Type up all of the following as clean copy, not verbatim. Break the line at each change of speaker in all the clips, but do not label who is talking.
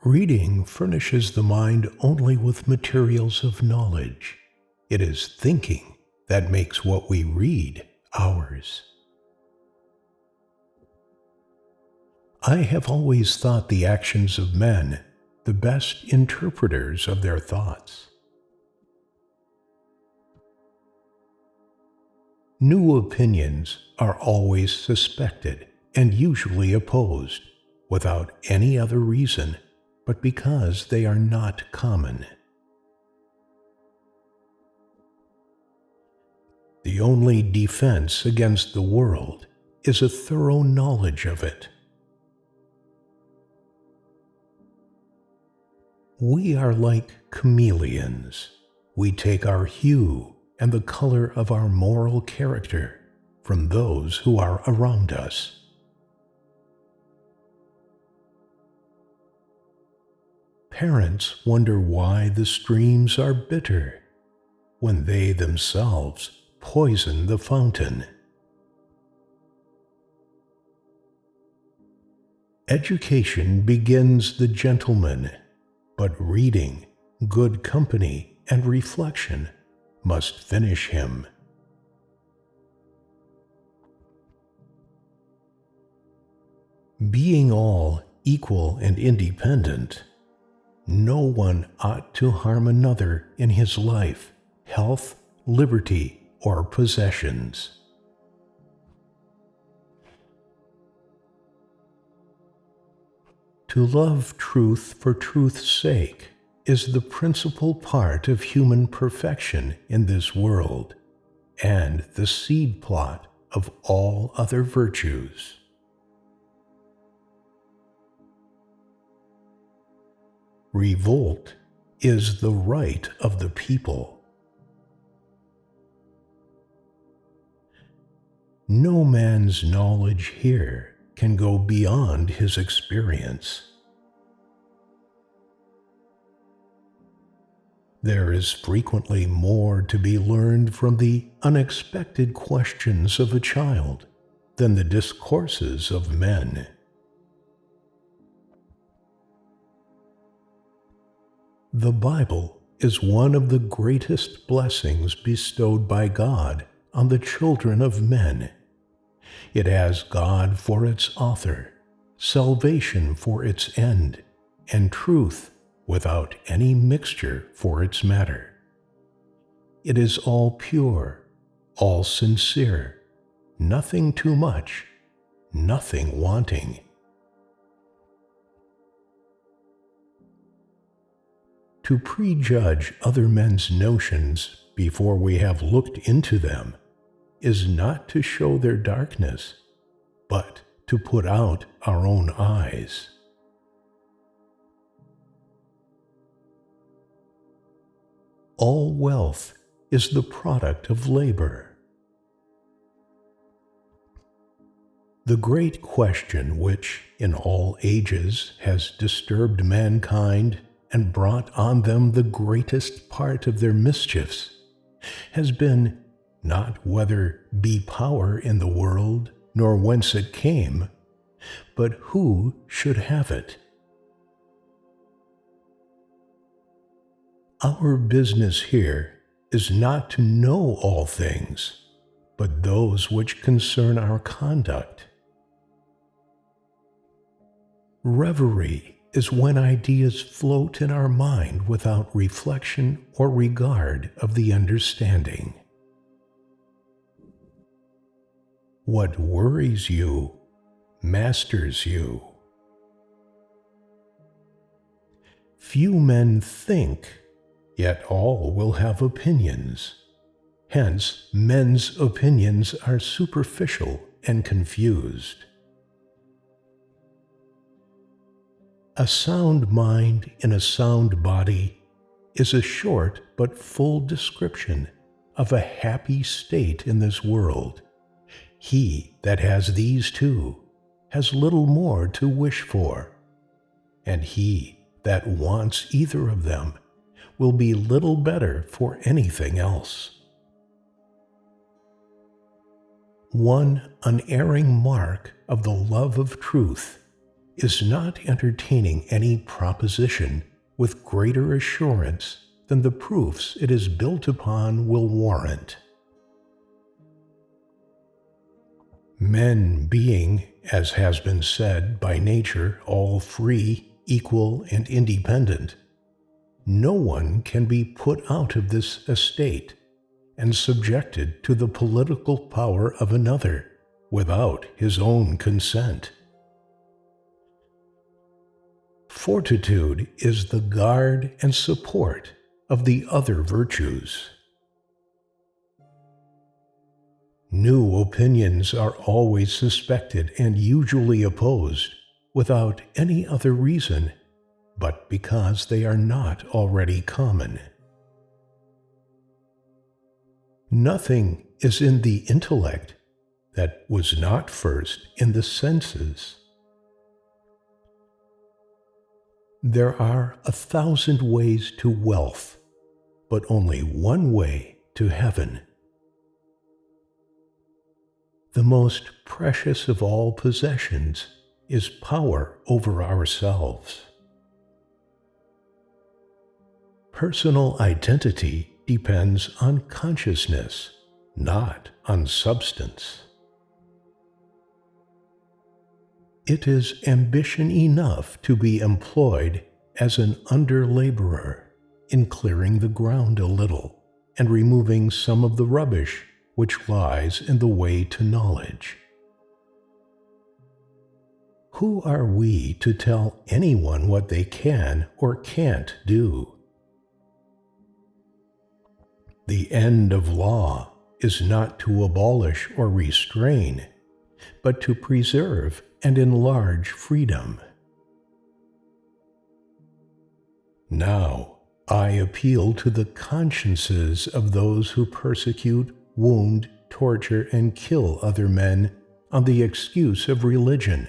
Reading furnishes the mind only with materials of knowledge. It is thinking that makes what we read ours. I have always thought the actions of men the best interpreters of their thoughts. New opinions are always suspected and usually opposed, without any other reason but because they are not common. The only defense against the world is a thorough knowledge of it. We are like chameleons. We take our hue and the color of our moral character from those who are around us. Parents wonder why the streams are bitter when they themselves poison the fountain. Education begins the gentleman, but reading, good company, and reflection must finish him. Being all equal and independent, no one ought to harm another in his life, health, liberty, or possessions. To love truth for truth's sake is the principal part of human perfection in this world, and the seed plot of all other virtues. Revolt is the right of the people. No man's knowledge here can go beyond his experience. There is frequently more to be learned from the unexpected questions of a child than the discourses of men. The Bible is one of the greatest blessings bestowed by God on the children of men. It has God for its author, salvation for its end, and truth without any mixture for its matter. It is all pure, all sincere, nothing too much, nothing wanting. To prejudge other men's notions before we have looked into them is not to show their darkness, but to put out our own eyes. All wealth is the product of labor. The great question which, in all ages, has disturbed mankind and brought on them the greatest part of their mischiefs, has been not whether be power in the world, nor whence it came, but who should have it. Our business here is not to know all things, but those which concern our conduct. Reverie is when ideas float in our mind without reflection or regard of the understanding. What worries you masters you. Few men think, yet all will have opinions. Hence, men's opinions are superficial and confused. A sound mind in a sound body is a short but full description of a happy state in this world. He that has these two has little more to wish for, and he that wants either of them will be little better for anything else. One unerring mark of the love of truth is not entertaining any proposition with greater assurance than the proofs it is built upon will warrant. Men being, as has been said, by nature all free, equal, and independent, no one can be put out of this estate and subjected to the political power of another without his own consent. Fortitude is the guard and support of the other virtues. New opinions are always suspected and usually opposed without any other reason but because they are not already common. Nothing is in the intellect that was not first in the senses. There are 1,000 ways to wealth, but only one way to heaven. The most precious of all possessions is power over ourselves. Personal identity depends on consciousness, not on substance. It is ambition enough to be employed as an under-laborer in clearing the ground a little and removing some of the rubbish which lies in the way to knowledge. Who are we to tell anyone what they can or can't do? The end of law is not to abolish or restrain, but to preserve and enlarge freedom. Now, I appeal to the consciences of those who persecute, wound, torture, and kill other men on the excuse of religion,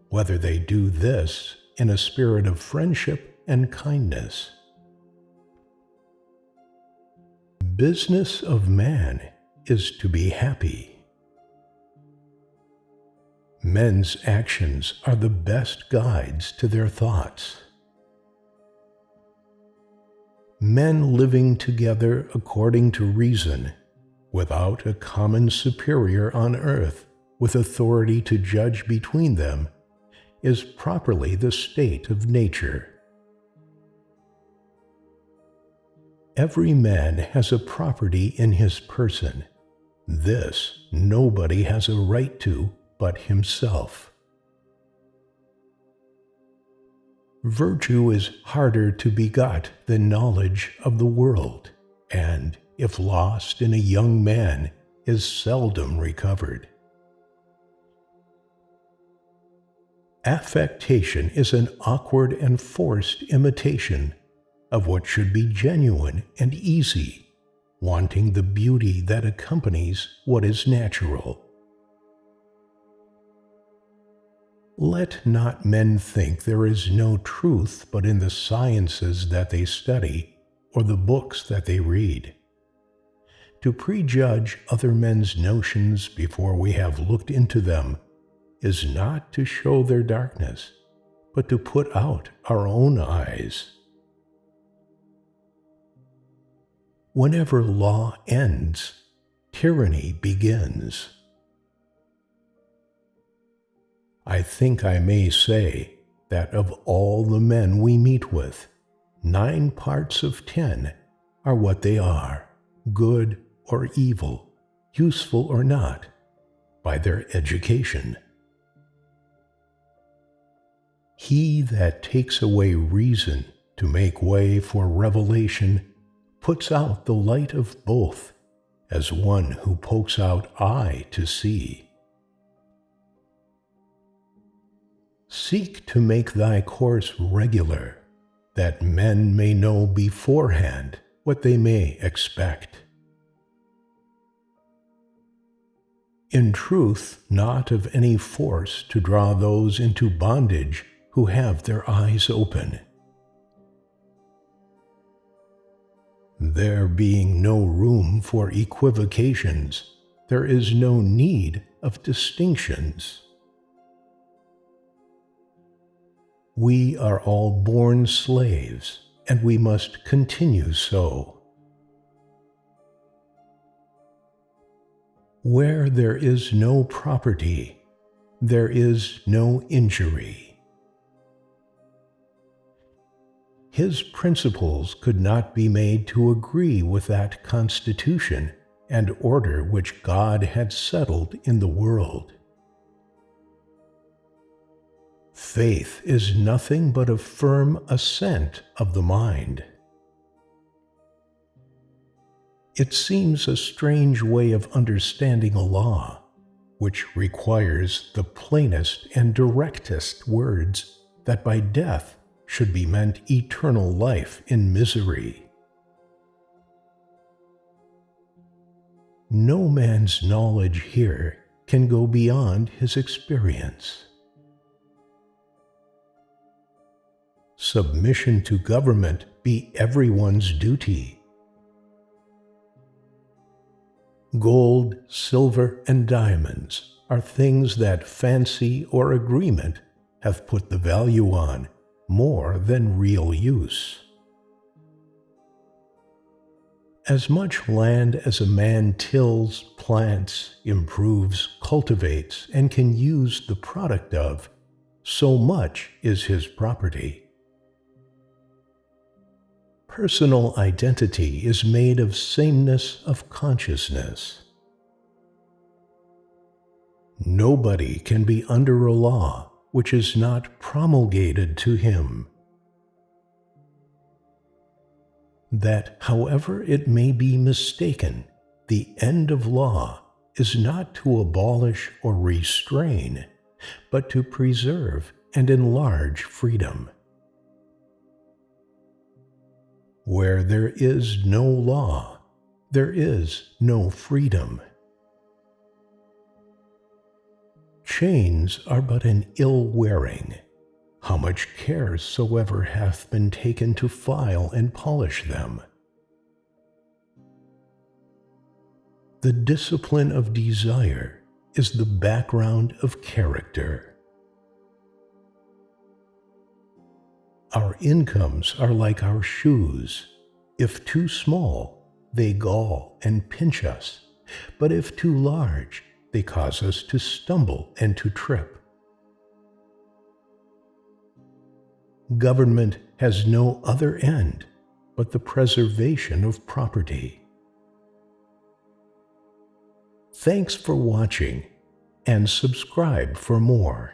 whether they do this in a spirit of friendship and kindness. Business of man is to be happy. Men's actions are the best guides to their thoughts. Men living together according to reason, without a common superior on earth with authority to judge between them, is properly the state of nature. Every man has a property in his person. This nobody has a right to but himself. Virtue is harder to begot than knowledge of the world, and, if lost in a young man, is seldom recovered. Affectation is an awkward and forced imitation of what should be genuine and easy, wanting the beauty that accompanies what is natural. Let not men think there is no truth but in the sciences that they study or the books that they read. To prejudge other men's notions before we have looked into them is not to show their darkness, but to put out our own eyes. Whenever law ends, tyranny begins. I think I may say that of all the men we meet with, 9 parts of 10 are what they are, good or evil, useful or not, by their education. He that takes away reason to make way for revelation puts out the light of both, as one who pokes out eye to see. Seek to make thy course regular, that men may know beforehand what they may expect. In truth, not of any force to draw those into bondage who have their eyes open. There being no room for equivocations, there is no need of distinctions. We are all born slaves, and we must continue so. Where there is no property, there is no injury. His principles could not be made to agree with that constitution and order which God had settled in the world. Faith is nothing but a firm assent of the mind. It seems a strange way of understanding a law, which requires the plainest and directest words, that by death should be meant eternal life in misery. No man's knowledge here can go beyond his experience. Submission to government be everyone's duty. Gold, silver, and diamonds are things that fancy or agreement have put the value on more than real use. As much land as a man tills, plants, improves, cultivates, and can use the product of, so much is his property. Personal identity is made of sameness of consciousness. Nobody can be under a law which is not promulgated to him. That, however it may be mistaken, the end of law is not to abolish or restrain, but to preserve and enlarge freedom. Where there is no law, there is no freedom. Chains are but an ill wearing, how much care soever hath been taken to file and polish them. The discipline of desire is the background of character. Our incomes are like our shoes. If too small, they gall and pinch us, but if too large, they cause us to stumble and to trip. Government has no other end but the preservation of property. Thanks for watching, and subscribe for more.